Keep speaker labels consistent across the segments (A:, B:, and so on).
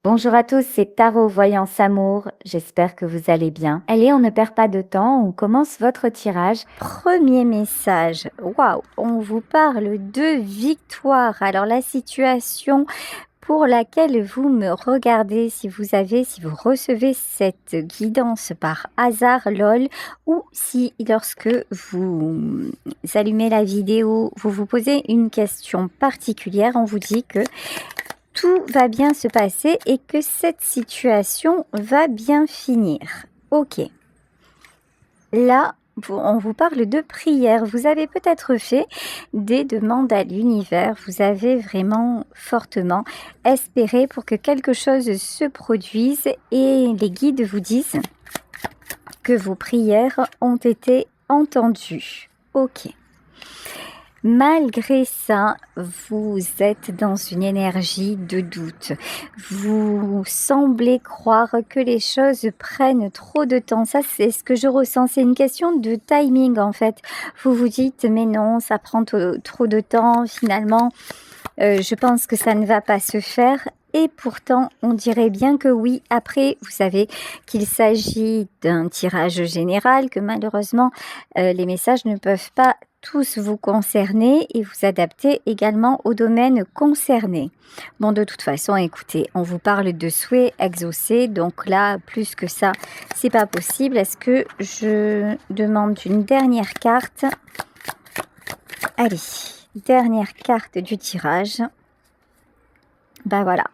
A: Bonjour à tous, c'est Tarot Voyance Amour. J'espère que vous allez bien. Allez, on ne perd pas de temps, on commence votre tirage.
B: Premier message, waouh, on vous parle de victoire. Alors la situation pour laquelle vous me regardez, si vous recevez cette guidance par hasard, lol, ou si lorsque vous allumez la vidéo, vous vous posez une question particulière, on vous dit que tout va bien se passer et que cette situation va bien finir. Ok. Là, on vous parle de prière. Vous avez peut-être fait des demandes à l'univers. Vous avez vraiment fortement espéré pour que quelque chose se produise et les guides vous disent que vos prières ont été entendues. Ok. Malgré ça, vous êtes dans une énergie de doute. Vous semblez croire que les choses prennent trop de temps. Ça, c'est ce que je ressens. C'est une question de timing, en fait. Vous vous dites, mais non, ça prend trop de temps. Finalement, je pense que ça ne va pas se faire. Et pourtant, on dirait bien que oui. Après, vous savez qu'il s'agit d'un tirage général, que malheureusement, les messages ne peuvent pas tous vous concerner et vous adapter également au domaine concerné. Bon, de toute façon, écoutez, on vous parle de souhaits exaucés, donc là, plus que ça, c'est pas possible. Est-ce que je demande une dernière carte? Allez, dernière carte du tirage. Ben voilà.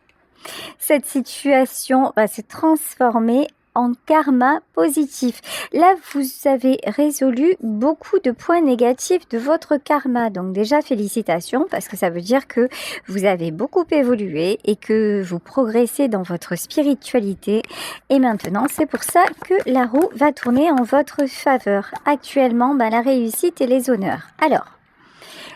B: Cette situation va se transformer en karma positif. Là, vous avez résolu beaucoup de points négatifs de votre karma. Donc déjà, félicitations parce que ça veut dire que vous avez beaucoup évolué et que vous progressez dans votre spiritualité. Et maintenant, c'est pour ça que la roue va tourner en votre faveur. Actuellement, la réussite et les honneurs. Alors,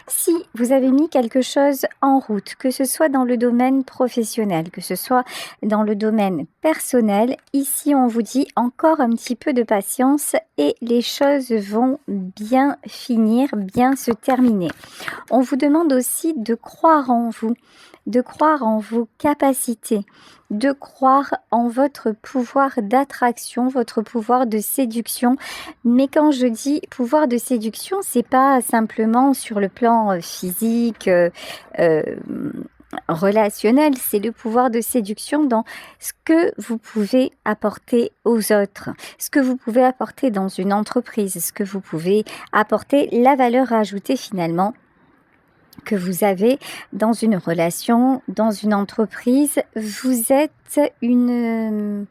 B: si vous avez mis quelque chose en route, que ce soit dans le domaine professionnel, que ce soit dans le domaine personnel, ici on vous dit encore un petit peu de patience et les choses vont bien finir, bien se terminer. On vous demande aussi de croire en vous, de croire en vos capacités, de croire en votre pouvoir d'attraction, votre pouvoir de séduction. Mais quand je dis pouvoir de séduction, c'est pas simplement sur le plan physique, relationnel, c'est le pouvoir de séduction dans ce que vous pouvez apporter aux autres, ce que vous pouvez apporter dans une entreprise, ce que vous pouvez apporter, la valeur ajoutée finalement que vous avez dans une relation, dans une entreprise. Vous êtes une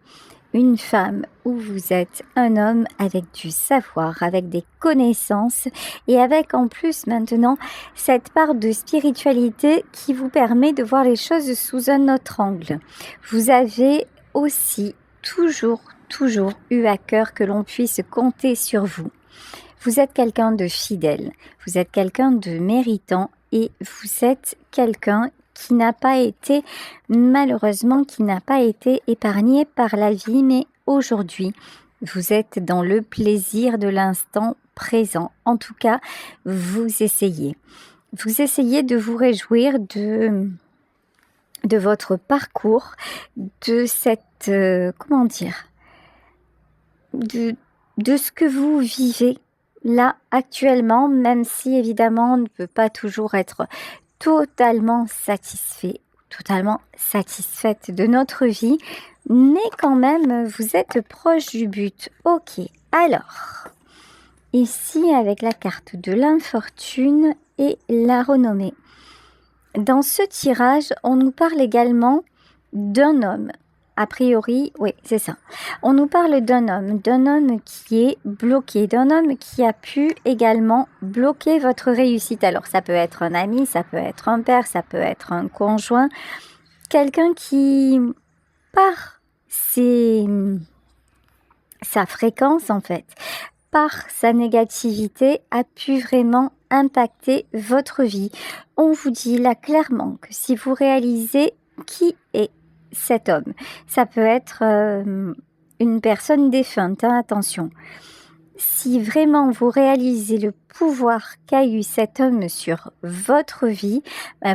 B: femme ou vous êtes un homme avec du savoir, avec des connaissances et avec en plus maintenant cette part de spiritualité qui vous permet de voir les choses sous un autre angle. Vous avez aussi toujours eu à cœur que l'on puisse compter sur vous. Vous êtes quelqu'un de fidèle, vous êtes quelqu'un de méritant et vous êtes quelqu'un qui n'a pas été, malheureusement, qui n'a pas été épargné par la vie, mais aujourd'hui, vous êtes dans le plaisir de l'instant présent. En tout cas, vous essayez. Vous essayez de vous réjouir de votre parcours, de cette, comment dire, de ce que vous vivez là actuellement, même si évidemment on ne peut pas toujours être totalement satisfait, totalement satisfaite de notre vie, mais quand même vous êtes proche du but. Ok, alors, ici avec la carte de l'infortune et la renommée. Dans ce tirage, on nous parle également d'un homme. A priori, oui, c'est ça. On nous parle d'un homme qui est bloqué, d'un homme qui a pu également bloquer votre réussite. Alors, ça peut être un ami, ça peut être un père, ça peut être un conjoint. Quelqu'un qui, par sa fréquence, en fait, par sa négativité, a pu vraiment impacter votre vie. On vous dit là clairement que si vous réalisez qui est cet homme, ça peut être une personne défunte, hein, attention. Si vraiment vous réalisez le pouvoir qu'a eu cet homme sur votre vie,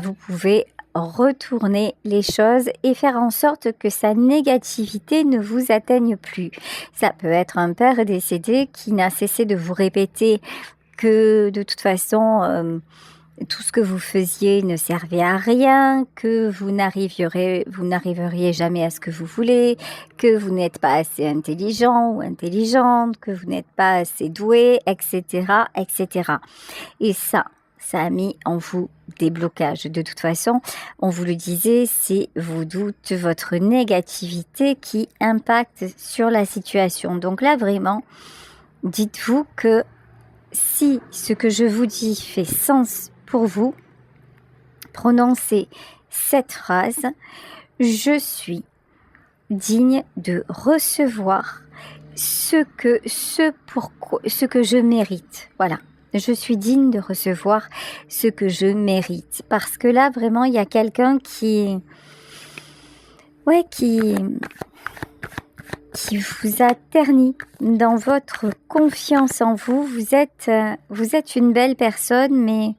B: vous pouvez retourner les choses et faire en sorte que sa négativité ne vous atteigne plus. Ça peut être un père décédé qui n'a cessé de vous répéter que de toute façon, tout ce que vous faisiez ne servait à rien, que vous n'arriveriez jamais à ce que vous voulez, que vous n'êtes pas assez intelligent ou intelligente, que vous n'êtes pas assez doué, etc., etc. Et ça a mis en vous des blocages. De toute façon, on vous le disait, c'est vos doutes, votre négativité qui impacte sur la situation. Donc là, vraiment, dites-vous que si ce que je vous dis fait sens pour vous, prononcez cette phrase: je suis digne de recevoir ce que je mérite. Voilà. Je suis digne de recevoir ce que je mérite. Parce que là, vraiment, il y a quelqu'un qui vous a terni dans votre confiance en vous. Vous êtes une belle personne, mais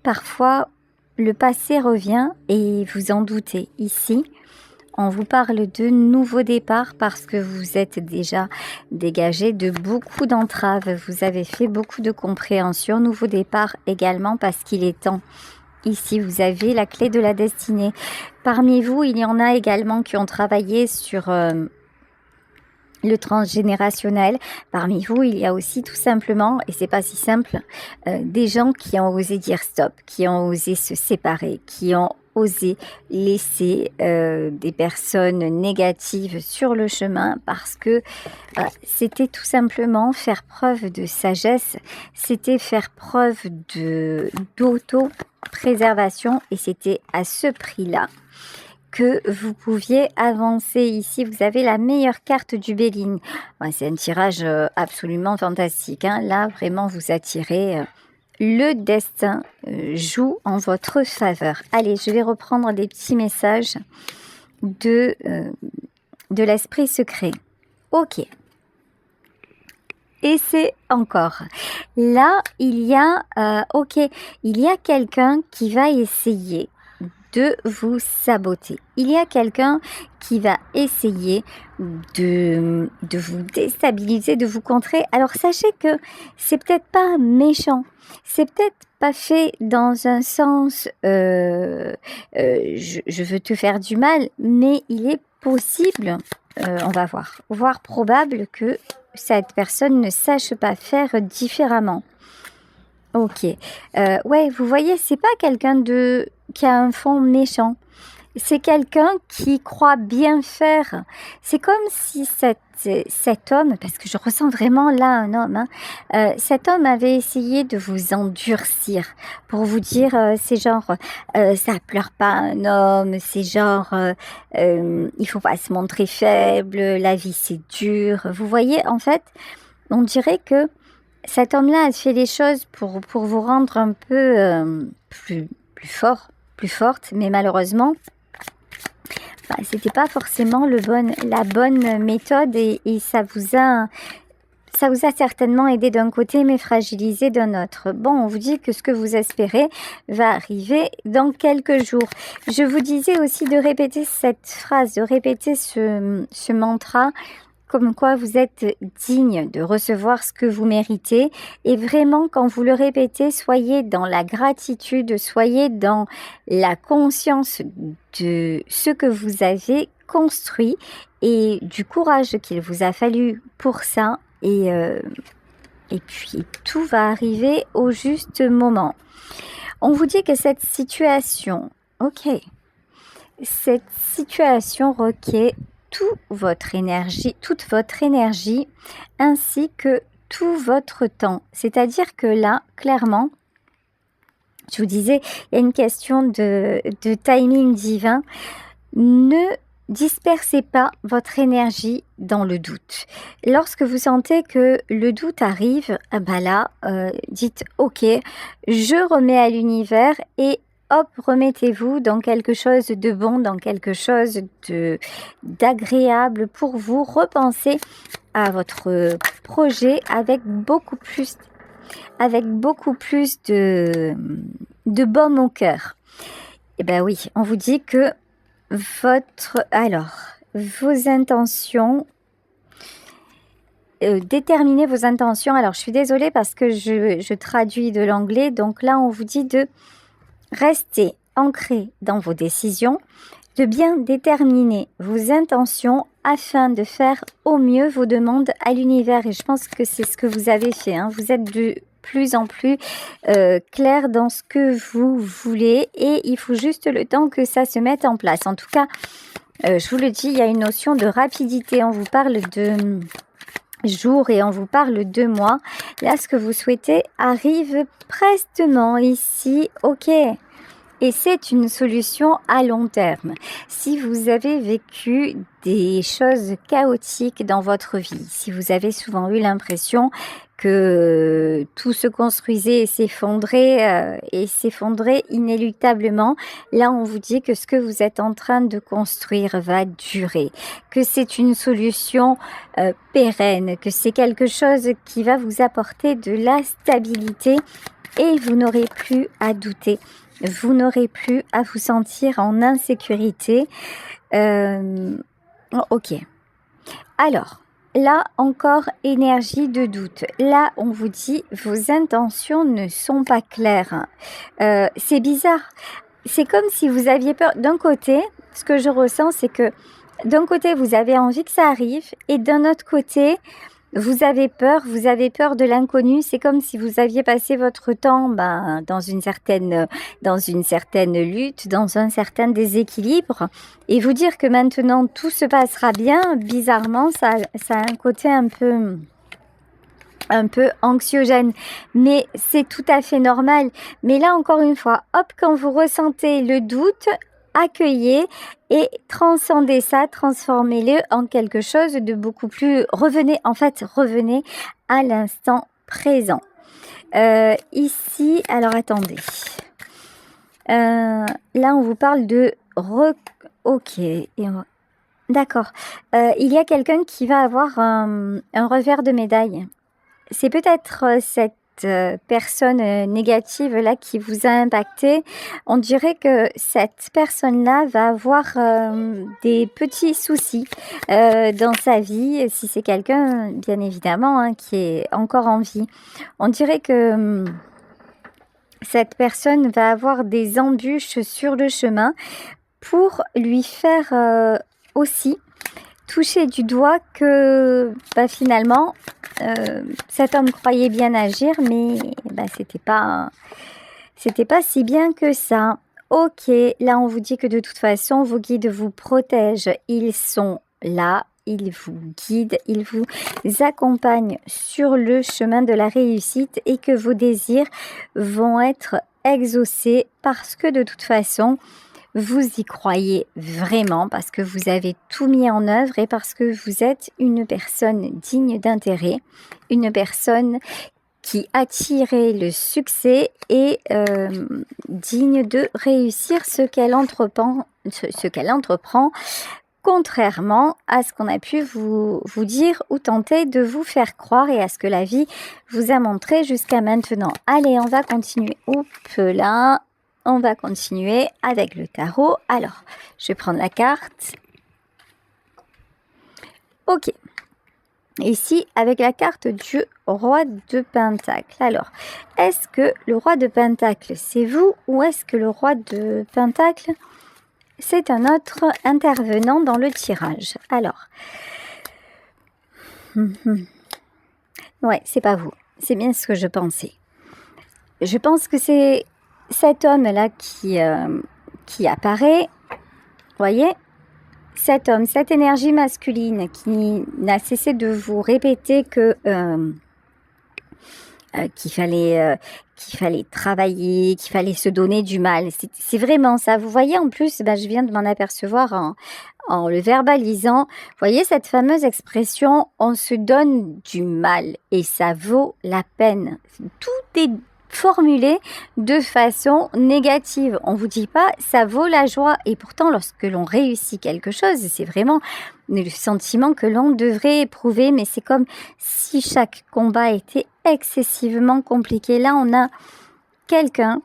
B: parfois, le passé revient et vous en doutez. Ici, on vous parle de nouveau départ parce que vous êtes déjà dégagé de beaucoup d'entraves. Vous avez fait beaucoup de compréhension. Nouveau départ également parce qu'il est temps. Ici, vous avez la clé de la destinée. Parmi vous, il y en a également qui ont travaillé sur le transgénérationnel. Parmi vous, il y a aussi tout simplement, et c'est pas si simple, des gens qui ont osé dire stop, qui ont osé se séparer, qui ont osé laisser des personnes négatives sur le chemin parce que c'était tout simplement faire preuve de sagesse, c'était faire preuve d'auto-préservation et c'était à ce prix-là que vous pouviez avancer. Ici, vous avez la meilleure carte du Béline. C'est un tirage absolument fantastique. Là, vraiment, vous attirez. Le destin joue en votre faveur. Allez, je vais reprendre des petits messages de l'esprit secret. Ok. Et c'est encore. Là, il y a quelqu'un qui va essayer de vous saboter. Il y a quelqu'un qui va essayer de vous déstabiliser, de vous contrer. Alors sachez que c'est peut-être pas méchant, c'est peut-être pas fait dans un sens je veux te faire du mal, mais il est possible, on va voir, voire probable que cette personne ne sache pas faire différemment. Ok. Ouais, vous voyez, c'est pas quelqu'un qui a un fond méchant. C'est quelqu'un qui croit bien faire. C'est comme si cet homme, parce que je ressens vraiment là un homme, cet homme avait essayé de vous endurcir pour vous dire, c'est genre, ça pleure pas un homme, c'est genre, il faut pas se montrer faible, la vie c'est dur. Vous voyez, en fait, on dirait que cet homme-là a fait les choses pour vous rendre un peu plus fort, plus forte, mais malheureusement, c'était pas forcément la bonne méthode et ça vous a certainement aidé d'un côté, mais fragilisé d'un autre. Bon, on vous dit que ce que vous espérez va arriver dans quelques jours. Je vous disais aussi de répéter cette phrase, de répéter ce mantra, comme quoi vous êtes digne de recevoir ce que vous méritez. Et vraiment, quand vous le répétez, soyez dans la gratitude, soyez dans la conscience de ce que vous avez construit et du courage qu'il vous a fallu pour ça. Et puis, tout va arriver au juste moment. On vous dit que cette situation requiert toute votre énergie, ainsi que tout votre temps. C'est-à-dire que là, clairement, je vous disais, il y a une question de timing divin. Ne dispersez pas votre énergie dans le doute. Lorsque vous sentez que le doute arrive, dites « Ok, je remets à l'univers » et hop, remettez-vous dans quelque chose de bon, dans quelque chose d'agréable pour vous. Repensez à votre projet avec beaucoup plus de baume au cœur. Eh ben oui, on vous dit que vos intentions, déterminez vos intentions. Alors, je suis désolée parce que je traduis de l'anglais. Donc là, on vous dit de rester ancré dans vos décisions, de bien déterminer vos intentions afin de faire au mieux vos demandes à l'univers. Et je pense que c'est ce que vous avez fait, hein. Vous êtes de plus en plus clair dans ce que vous voulez et il faut juste le temps que ça se mette en place. En tout cas, je vous le dis, il y a une notion de rapidité. On vous parle de jours et on vous parle de mois. Là, ce que vous souhaitez arrive prestement ici. Ok. Et c'est une solution à long terme. Si vous avez vécu des choses chaotiques dans votre vie, si vous avez souvent eu l'impression que tout se construisait et s'effondrait inéluctablement, là on vous dit que ce que vous êtes en train de construire va durer, que c'est une solution pérenne, que c'est quelque chose qui va vous apporter de la stabilité et vous n'aurez plus à douter. Vous n'aurez plus à vous sentir en insécurité. Ok. Alors, là encore, énergie de doute. Là, on vous dit, vos intentions ne sont pas claires. C'est bizarre. C'est comme si vous aviez peur. D'un côté, ce que je ressens, c'est que d'un côté, vous avez envie que ça arrive. Et d'un autre côté, vous avez peur de l'inconnu. C'est comme si vous aviez passé votre temps dans une certaine lutte, dans un certain déséquilibre. Et vous dire que maintenant tout se passera bien, bizarrement, ça a un côté un peu anxiogène. Mais c'est tout à fait normal. Mais là, encore une fois, hop, quand vous ressentez le doute, accueillez et transcendez ça, transformez-le en quelque chose de beaucoup plus... Revenez à l'instant présent. Ici, alors attendez. Là, on vous parle de... Ok, d'accord. Il y a quelqu'un qui va avoir un revers de médaille. C'est peut-être cette personne négative là qui vous a impacté. On dirait que cette personne-là va avoir des petits soucis dans sa vie, si c'est quelqu'un bien évidemment hein, qui est encore en vie. On dirait que cette personne va avoir des embûches sur le chemin pour lui faire aussi toucher du doigt que finalement cet homme croyait bien agir, mais c'était pas si bien que ça. Ok, là on vous dit que de toute façon vos guides vous protègent, ils sont là, ils vous guident, ils vous accompagnent sur le chemin de la réussite et que vos désirs vont être exaucés parce que de toute façon vous y croyez vraiment, parce que vous avez tout mis en œuvre et parce que vous êtes une personne digne d'intérêt, une personne qui attirait le succès et digne de réussir ce qu'elle entreprend, contrairement à ce qu'on a pu vous dire ou tenter de vous faire croire et à ce que la vie vous a montré jusqu'à maintenant. Allez, on va continuer. Là. On va continuer avec le tarot. Alors, je vais prendre la carte. Ok. Ici, avec la carte du roi de Pentacle. Alors, est-ce que le roi de Pentacle, c'est vous ou est-ce que le roi de Pentacle, c'est un autre intervenant dans le tirage? Alors, ouais, c'est pas vous. C'est bien ce que je pensais. Je pense que c'est cet homme-là qui apparaît, voyez, cet homme, cette énergie masculine qui n'a cessé de vous répéter que qu'il fallait travailler, qu'il fallait se donner du mal. C'est vraiment ça. Vous voyez, en plus, je viens de m'en apercevoir en le verbalisant. Vous voyez cette fameuse expression « on se donne du mal » et ça vaut la peine. Tout est formulé de façon négative. On vous dit pas ça vaut la joie et pourtant lorsque l'on réussit quelque chose, c'est vraiment le sentiment que l'on devrait éprouver, mais c'est comme si chaque combat était excessivement compliqué. Là, on a quelqu'un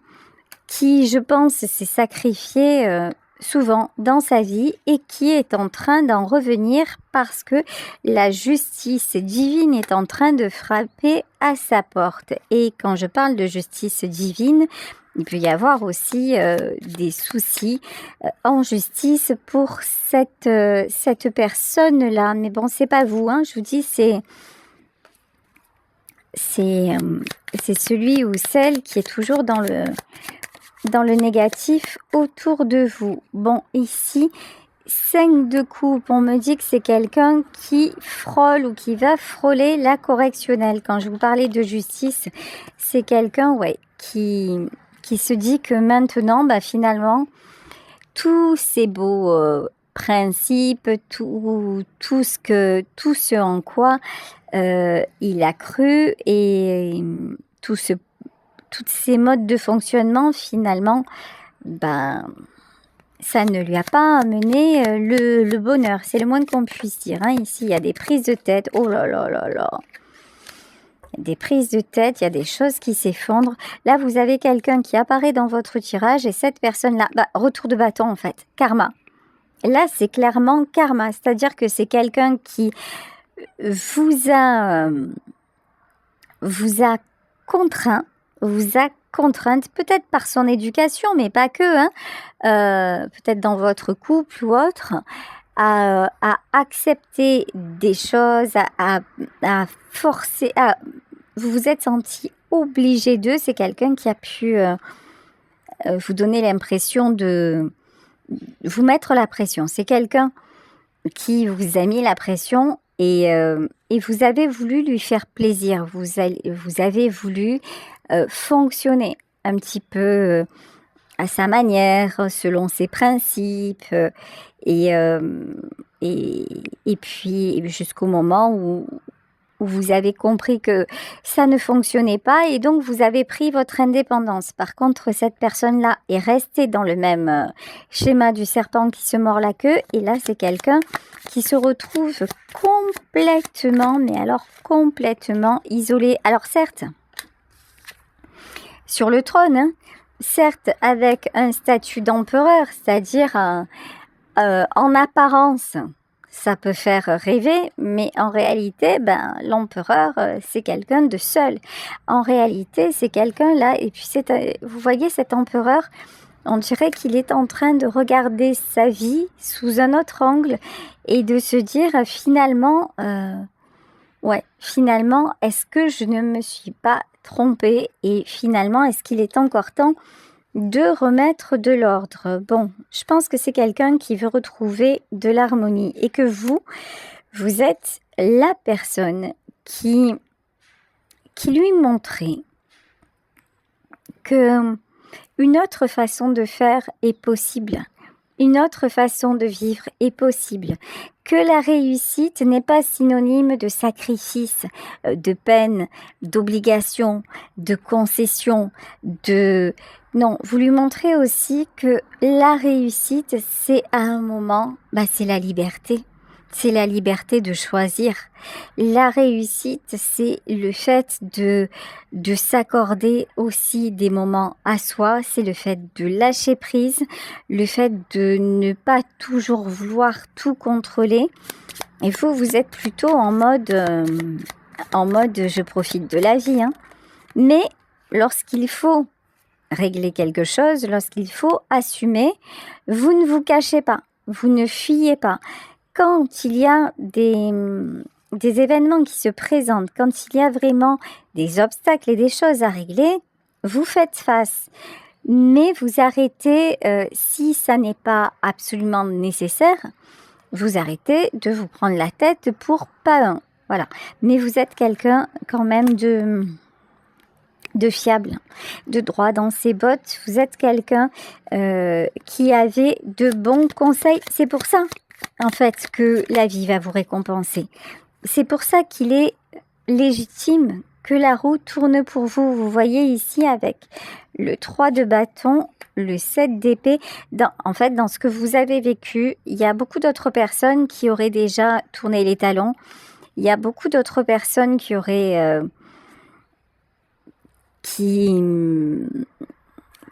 B: qui, je pense, s'est sacrifié souvent dans sa vie et qui est en train d'en revenir parce que la justice divine est en train de frapper à sa porte. Et quand je parle de justice divine, il peut y avoir aussi des soucis en justice pour cette personne-là. Mais bon, c'est pas vous, hein, je vous dis, c'est celui ou celle qui est toujours dans le négatif autour de vous. Bon, ici, 5 de coupe, on me dit que c'est quelqu'un qui frôle ou qui va frôler la correctionnelle. Quand je vous parlais de justice, c'est quelqu'un, ouais, qui se dit que maintenant, finalement, tous ces beaux principes, tout ce en quoi il a cru et tous ces modes de fonctionnement, finalement, ça ne lui a pas amené le bonheur. C'est le moins qu'on puisse dire. Hein. Ici, il y a des prises de tête. Oh là là là là. Des prises de tête, il y a des choses qui s'effondrent. Là, vous avez quelqu'un qui apparaît dans votre tirage et cette personne-là, retour de bâton en fait, karma. Là, c'est clairement karma, c'est-à-dire que c'est quelqu'un qui vous a contrainte, peut-être par son éducation, mais pas que, hein, peut-être dans votre couple ou autre, à accepter des choses, à forcer, vous vous êtes senti obligé d'eux. C'est quelqu'un qui a pu vous donner l'impression de vous mettre la pression. C'est quelqu'un qui vous a mis la pression et vous avez voulu lui faire plaisir. Vous avez voulu fonctionner un petit peu à sa manière, selon ses principes, et puis jusqu'au moment où vous avez compris que ça ne fonctionnait pas et donc vous avez pris votre indépendance. Par contre, cette personne-là est restée dans le même schéma du serpent qui se mord la queue et là, c'est quelqu'un qui se retrouve complètement, mais alors complètement isolé. Alors certes, sur le trône, hein, certes avec un statut d'empereur, c'est-à-dire en apparence, ça peut faire rêver, mais en réalité, l'empereur, c'est quelqu'un de seul. En réalité, c'est quelqu'un là, et puis vous voyez cet empereur, on dirait qu'il est en train de regarder sa vie sous un autre angle et de se dire finalement, est-ce que je ne me suis pas trompée et finalement, est-ce qu'il est encore temps de remettre de l'ordre. Bon, je pense que c'est quelqu'un qui veut retrouver de l'harmonie et que vous êtes la personne qui lui montrait que une autre façon de faire est possible, une autre façon de vivre est possible, que la réussite n'est pas synonyme de sacrifice, de peine, d'obligation, de concession, Non, vous lui montrez aussi que la réussite, c'est à un moment, c'est la liberté. C'est la liberté de choisir. La réussite, c'est le fait de s'accorder aussi des moments à soi. C'est le fait de lâcher prise, le fait de ne pas toujours vouloir tout contrôler. Et vous êtes plutôt en mode je profite de la vie. Hein. Mais lorsqu'il faut régler quelque chose, lorsqu'il faut assumer, vous ne vous cachez pas, vous ne fuyez pas. Quand il y a des événements qui se présentent, quand il y a vraiment des obstacles et des choses à régler, vous faites face. Mais vous arrêtez, si ça n'est pas absolument nécessaire, vous arrêtez de vous prendre la tête pour pas un. Voilà. Mais vous êtes quelqu'un quand même de fiable, de droit dans ses bottes. Vous êtes quelqu'un qui avait de bons conseils. C'est pour ça, en fait, que la vie va vous récompenser. C'est pour ça qu'il est légitime que la roue tourne pour vous. Vous voyez ici avec le 3 de bâton, le 7 d'épée. En fait, dans ce que vous avez vécu, il y a beaucoup d'autres personnes qui auraient déjà tourné les talons. Il y a beaucoup d'autres personnes qui auraient... qui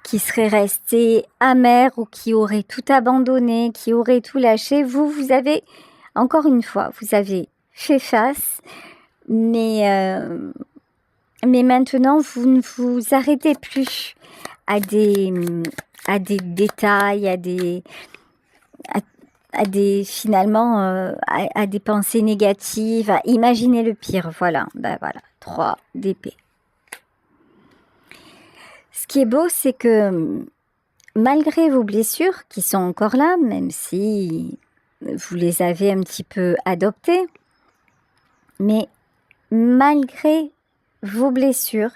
B: qui serait resté amer ou qui aurait tout abandonné, qui aurait tout lâché. Vous avez, encore une fois, vous avez fait face, mais maintenant, vous ne vous arrêtez plus à des détails, finalement, à des pensées négatives, à imaginer le pire. Voilà, ben voilà, 3 d'épée. Ce qui est beau, c'est que malgré vos blessures qui sont encore là, même si vous les avez un petit peu adoptées, mais malgré vos blessures,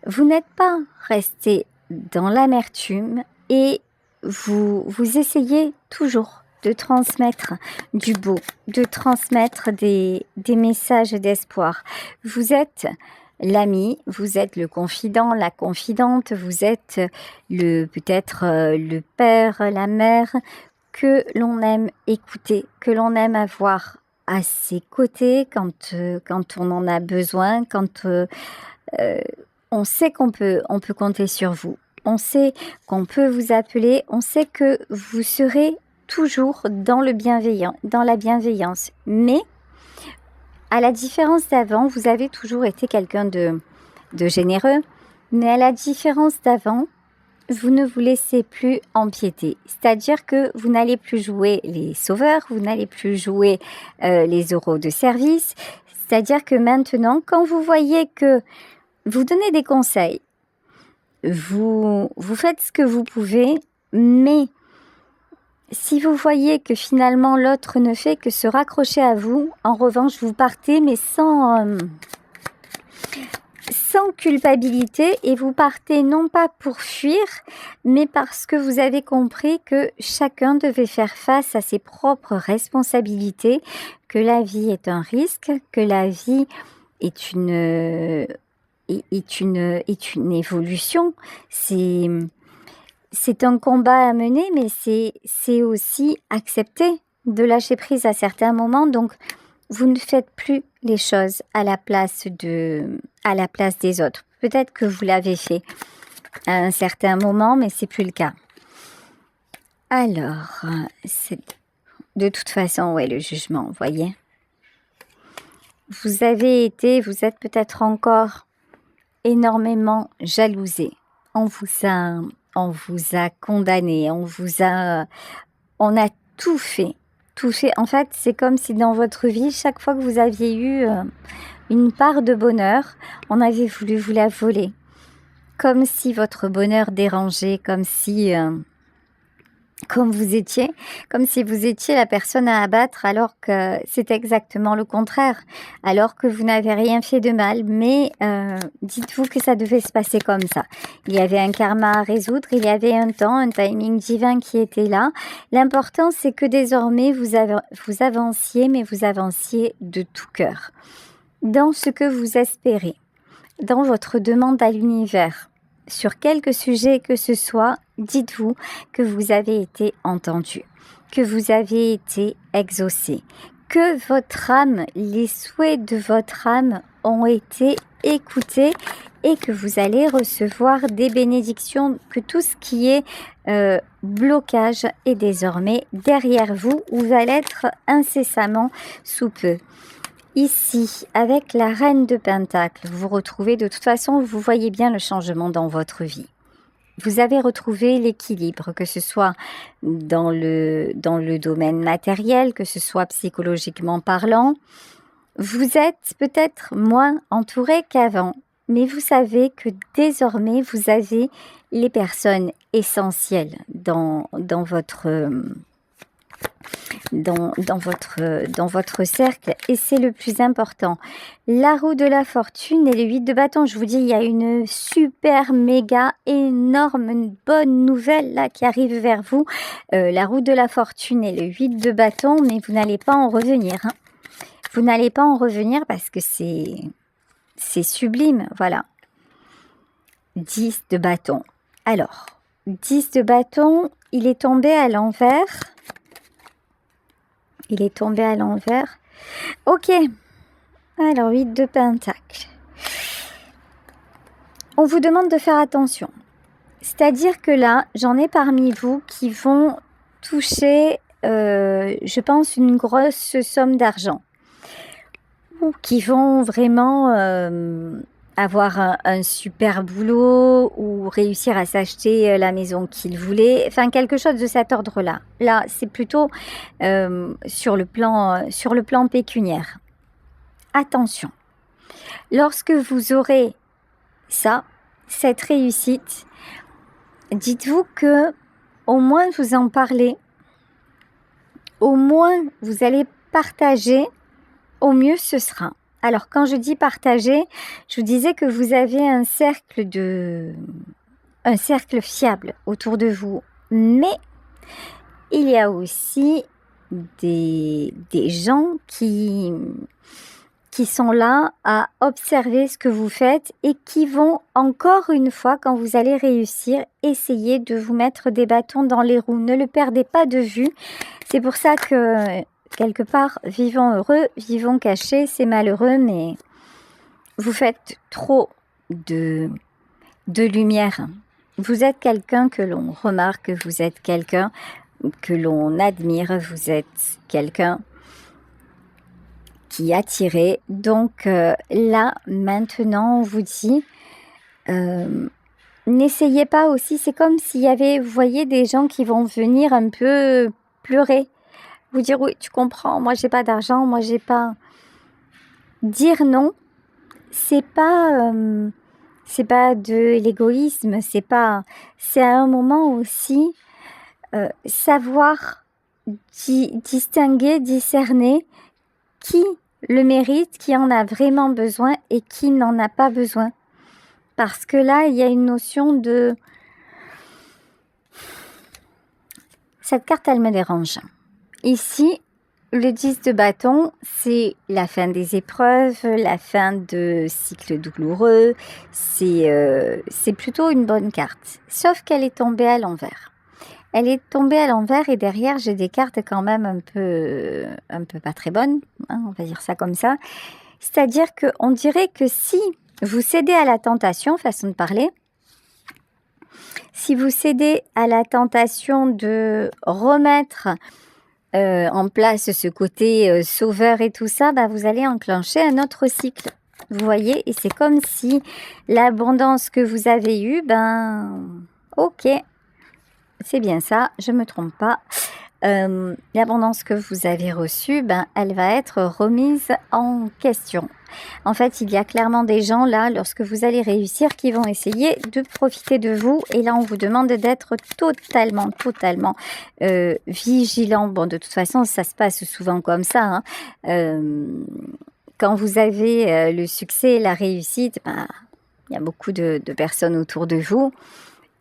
B: vous n'êtes pas resté dans l'amertume et vous essayez toujours de transmettre du beau, de transmettre des messages d'espoir. Vous êtes l'ami, vous êtes le confident, la confidente, vous êtes peut-être le père, la mère que l'on aime écouter, que l'on aime avoir à ses côtés quand on en a besoin, quand on sait qu'on peut compter sur vous. On sait qu'on peut vous appeler, on sait que vous serez toujours dans la bienveillance. Mais, à la différence d'avant, vous avez toujours été quelqu'un de généreux, mais à la différence d'avant, vous ne vous laissez plus empiéter. C'est-à-dire que vous n'allez plus jouer les sauveurs, vous n'allez plus jouer les euros de service. C'est-à-dire que maintenant, quand vous voyez que vous donnez des conseils, vous faites ce que vous pouvez, mais si vous voyez que finalement l'autre ne fait que se raccrocher à vous, en revanche, vous partez, mais sans culpabilité, et vous partez non pas pour fuir, mais parce que vous avez compris que chacun devait faire face à ses propres responsabilités, que la vie est un risque, que la vie est une évolution. C'est un combat à mener, mais c'est aussi accepter de lâcher prise à certains moments. Donc, vous ne faites plus les choses à la place des autres. Peut-être que vous l'avez fait à un certain moment, mais c'est plus le cas. Alors, de toute façon, ouais, le jugement, vous voyez. Vous êtes peut-être encore énormément jalousé. On vous a condamné, on a tout fait. En fait, c'est comme si dans votre vie, chaque fois que vous aviez eu une part de bonheur, on avait voulu vous la voler. Comme si votre bonheur dérangeait, comme si vous étiez la personne à abattre, alors que c'est exactement le contraire. Alors que vous n'avez rien fait de mal, mais dites-vous que ça devait se passer comme ça. Il y avait un karma à résoudre, il y avait un timing divin qui était là. L'important, c'est que désormais, vous avanciez, mais vous avanciez de tout cœur. Dans ce que vous espérez, dans votre demande à l'univers, sur quelque sujet que ce soit, dites-vous que vous avez été entendu, que vous avez été exaucé, que votre âme, les souhaits de votre âme ont été écoutés et que vous allez recevoir des bénédictions, que tout ce qui est blocage est désormais derrière vous, ou va l'être incessamment sous peu. Ici, avec la reine de Pentacles, vous retrouvez, de toute façon, vous voyez bien le changement dans votre vie. Vous avez retrouvé l'équilibre, que ce soit dans le domaine matériel, que ce soit psychologiquement parlant. Vous êtes peut-être moins entouré qu'avant, mais vous savez que désormais, vous avez les personnes essentielles dans votre cercle, et c'est le plus important. La roue de la fortune et le 8 de bâton, je vous dis, il y a une super méga énorme, une bonne nouvelle là qui arrive vers vous. La roue de la fortune et le 8 de bâton, mais vous n'allez pas en revenir. Vous n'allez pas en revenir parce que c'est sublime, voilà. 10 de bâton. Alors, 10 de bâton, il est tombé à l'envers. Il est tombé à l'envers. Ok. Alors, 8 de pentacle. On vous demande de faire attention. C'est-à-dire que là, j'en ai parmi vous qui vont toucher, je pense, une grosse somme d'argent. Ou qui vont vraiment avoir un super boulot ou réussir à s'acheter la maison qu'ils voulaient. Enfin, quelque chose de cet ordre-là. Là, c'est plutôt sur le plan pécuniaire. Attention, lorsque vous aurez ça, cette réussite, dites-vous que au moins vous en parlez, au moins vous allez partager, au mieux ce sera. Alors quand je dis partager, je vous disais que vous avez un cercle fiable autour de vous, mais il y a aussi des gens qui sont là à observer ce que vous faites et qui vont encore une fois, quand vous allez réussir, essayer de vous mettre des bâtons dans les roues. Ne le perdez pas de vue. C'est pour ça que, quelque part, vivons heureux, vivons cachés, c'est malheureux, mais vous faites trop de lumière. Vous êtes quelqu'un que l'on remarque, vous êtes quelqu'un que l'on admire, vous êtes quelqu'un qui attirait. Donc là, maintenant, on vous dit, n'essayez pas aussi, c'est comme s'il y avait, vous voyez, des gens qui vont venir un peu pleurer, vous dire, oui, tu comprends, moi j'ai pas d'argent, moi j'ai pas... Dire non, c'est pas de l'égoïsme, c'est à un moment aussi savoir distinguer, discerner qui le mérite, qui en a vraiment besoin et qui n'en a pas besoin. Parce que là, il y a une notion de... Cette carte, elle me dérange. Ici, le 10 de bâton, c'est la fin des épreuves, la fin de cycles douloureux. C'est plutôt une bonne carte. Sauf qu'elle est tombée à l'envers. Elle est tombée à l'envers et derrière, j'ai des cartes quand même un peu pas très bonnes, hein, on va dire ça comme ça. C'est-à-dire qu'on dirait que si vous cédez à la tentation, façon de parler, si vous cédez à la tentation de remettre en place ce côté sauveur et tout ça, bah, vous allez enclencher un autre cycle. Vous voyez, et c'est comme si l'abondance que vous avez eue, ok, c'est bien ça, je me trompe pas. L'abondance que vous avez reçue, elle va être remise en question. En fait, il y a clairement des gens là, lorsque vous allez réussir, qui vont essayer de profiter de vous. Et là, on vous demande d'être totalement vigilant. Bon, de toute façon, ça se passe souvent comme ça. Quand vous avez le succès, la réussite, il y a beaucoup de personnes autour de vous.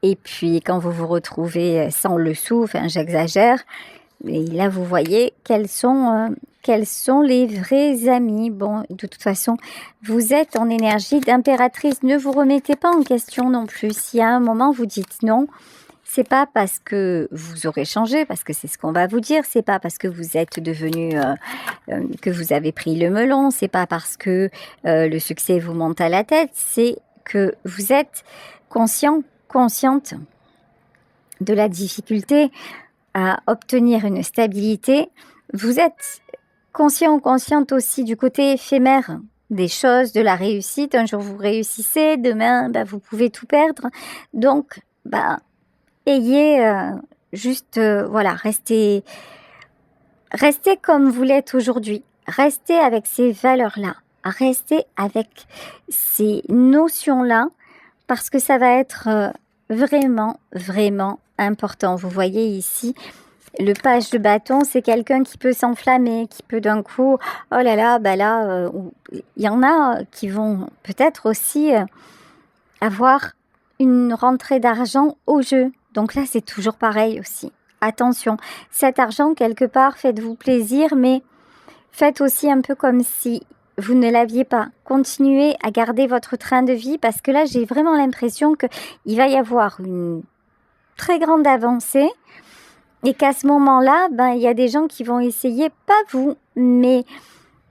B: Et puis, quand vous vous retrouvez sans le sou, enfin, j'exagère, et là, vous voyez quels sont les vrais amis. Bon, de toute façon, vous êtes en énergie d'impératrice. Ne vous remettez pas en question non plus. Si à un moment, vous dites non, c'est pas parce que vous aurez changé, parce que c'est ce qu'on va vous dire. C'est pas parce que vous êtes devenu, que vous avez pris le melon. C'est pas parce que le succès vous monte à la tête. C'est que vous êtes consciente de la difficulté à obtenir une stabilité. Vous êtes conscient ou consciente aussi du côté éphémère des choses, de la réussite. Un jour vous réussissez, demain vous pouvez tout perdre. Donc ayez restez comme vous l'êtes aujourd'hui. Restez avec ces valeurs-là. Restez avec ces notions-là parce que ça va être vraiment important. Vous voyez ici, le page de bâton, c'est quelqu'un qui peut s'enflammer, qui peut d'un coup, oh là là, il y en a qui vont peut-être aussi avoir une rentrée d'argent au jeu. Donc là, c'est toujours pareil aussi. Attention, cet argent, quelque part, faites-vous plaisir, mais faites aussi un peu comme si vous ne l'aviez pas. Continuez à garder votre train de vie parce que là, j'ai vraiment l'impression qu'il va y avoir une très grande avancée et qu'à ce moment-là, il y a des gens qui vont essayer, pas vous, mais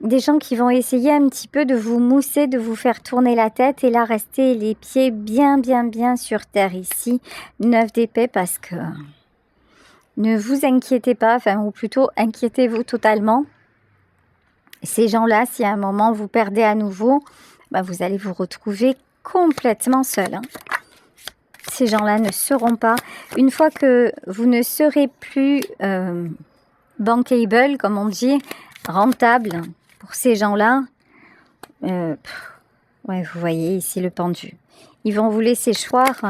B: des gens qui vont essayer un petit peu de vous mousser, de vous faire tourner la tête. Et là, restez les pieds bien, bien, bien sur terre ici. 9 d'épée parce que ne vous inquiétez pas, enfin, ou plutôt inquiétez-vous totalement. Ces gens-là, si à un moment vous perdez à nouveau, bah, vous allez vous retrouver complètement seul. Ces gens-là ne seront pas. Une fois que vous ne serez plus bankable, comme on dit, rentable pour ces gens-là, ouais, vous voyez ici le pendu. Ils vont vous laisser choir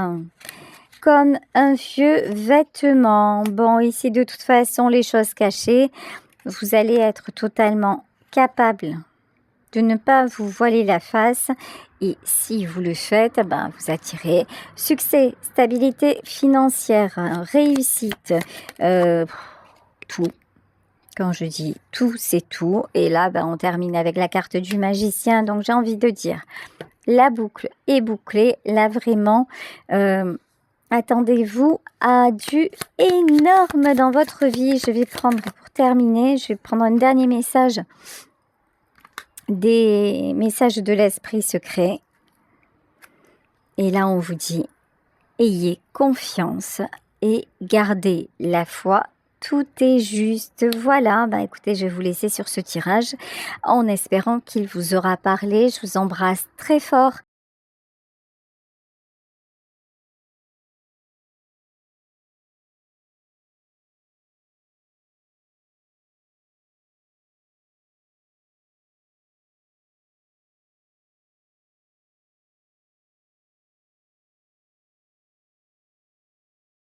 B: comme un vieux vêtement. Bon, ici de toute façon, les choses cachées, vous allez être totalement capable de ne pas vous voiler la face. Et si vous le faites, ben, vous attirez succès, stabilité financière, réussite, tout. Quand je dis tout, c'est tout. Et là, ben, on termine avec la carte du magicien. Donc, j'ai envie de dire, la boucle est bouclée. Là, vraiment, attendez-vous à du énorme dans votre vie. Je vais prendre, pour terminer, je vais prendre un dernier message. Des messages de l'esprit secret. Et là, on vous dit, ayez confiance et gardez la foi. Tout est juste. Voilà, bah écoutez, je vais vous laisser sur ce tirage en espérant qu'il vous aura parlé. Je vous embrasse très fort.